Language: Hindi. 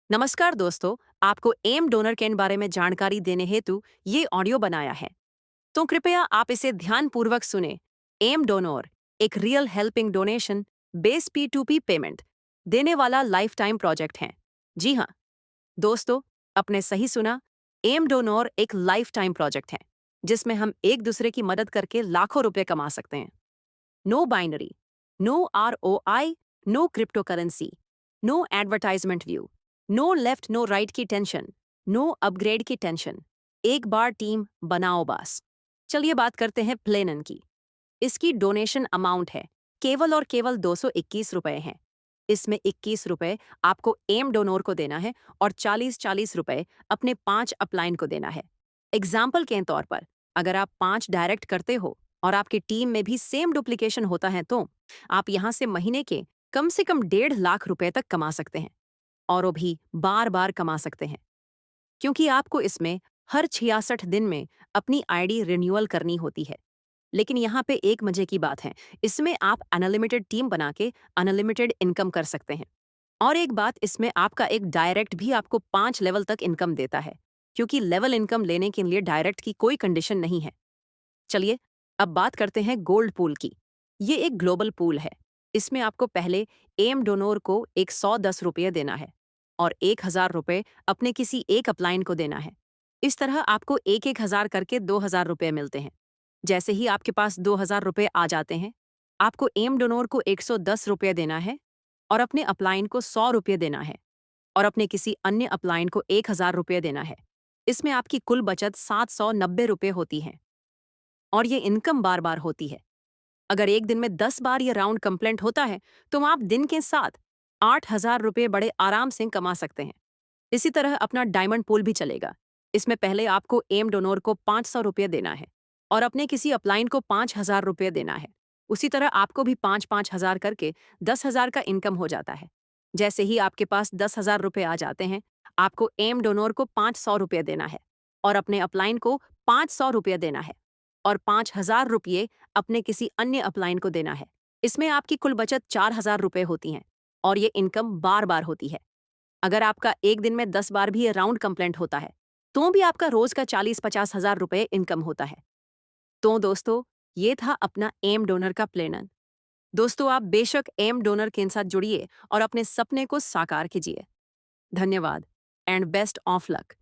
नमस्कार दोस्तों, आपको एम डोनर के बारे में जानकारी देने हेतु ये ऑडियो बनाया है। तो कृपया आप इसे ध्यानपूर्वक सुने। एम डोनर एक real helping donation base P2P payment देने वाला लाइफ टाइम प्रोजेक्ट है। जी हाँ दोस्तों, आपने सही सुना। एम डोनर एक लाइफ टाइम प्रोजेक्ट है जिसमें हम एक दूसरे की मदद करके लाखों रुपए कमा सकते हैं। No binary, no ROI, no crypto currency, no advertisement view, no left no right की टेंशन, नो अपग्रेड की टेंशन। एक बार टीम बनाओ बस। चलिए बात करते हैं प्लेनन की। इसकी डोनेशन अमाउंट है केवल और केवल 221 रुपए हैं। इसमें 21 रुपए आपको एम डोनर को देना है और 40-40 रुपए अपने 5 अपलाइन को देना है। एग्जाम्पल के तौर पर, अगर आप 5 डायरेक्ट करते हो और आपकी टीम में भी सेम डुप्लीकेशन होता है तो आप यहां से महीने के कम से कम 1.5 लाख रुपए तक कमा सकते हैं, और वो भी बार बार कमा सकते हैं, क्योंकि आपको इसमें हर 66 दिन में अपनी आईडी रिन्यूअल करनी होती है। लेकिन यहाँ पे एक मजे की बात है, इसमें आप अनलिमिटेड टीम बना के अनलिमिटेड इनकम कर सकते हैं। और एक बात, इसमें आपका एक डायरेक्ट भी आपको 5 लेवल तक इनकम देता है, क्योंकि लेवल इनकम लेने के लिए डायरेक्ट की कोई कंडीशन नहीं है। चलिए अब बात करते हैं गोल्ड पूल की। ये एक ग्लोबल पूल है। इसमें आपको पहले एम डोनर को 110 रुपये देना है और 1000 रुपये अपने किसी एक अपलाइन को देना है। इस तरह आपको 1-1 हज़ार करके 2000 रुपये मिलते हैं। जैसे ही आपके पास 2000 रुपये आ जाते हैं, आपको एम डोनर को 110 रुपये देना है और अपने अपलाइन को 100 रुपये देना है और अपने किसी अन्य अपलाइन को 1000 रुपये देना है। इसमें आपकी कुल बचत 790 रुपये होती है और ये इनकम बार बार होती है। अगर एक दिन में 10 बार ये राउंड कंप्लीट होता है तो आप दिन के साथ 8000 रुपये बड़े आराम से कमा सकते हैं। इसी तरह अपना डायमंड पूल भी चलेगा। इसमें पहले आपको एम डोनर को 500 रुपये देना है और अपने किसी अपलाइन को 5000 रुपये देना है। उसी तरह आपको भी 5-5 हजार करके 10,000 का इनकम हो जाता है। जैसे ही आपके पास 10,000 रुपये आ जाते हैं, आपको एम डोनर को 500 रुपये देना है और अपने अपलाइन को 500 रुपये देना है और 5000 रुपये अपने किसी अन्य अपलाइन को देना है। इसमें आपकी कुल बचत 4000 रुपये होती हैं और ये इनकम बार बार होती है। अगर आपका एक दिन में 10 बार भी ये राउंड कंप्लीट होता है, तो भी आपका रोज का 40-50 हजार रुपये इनकम होता है। तो दोस्तों, ये था अपना एम डोनर का प्लान। दोस्तों, आप बेशक एम डोनर के साथ जुड़िए और अपने सपने को साकार कीजिए। धन्यवाद एंड बेस्ट ऑफ लक।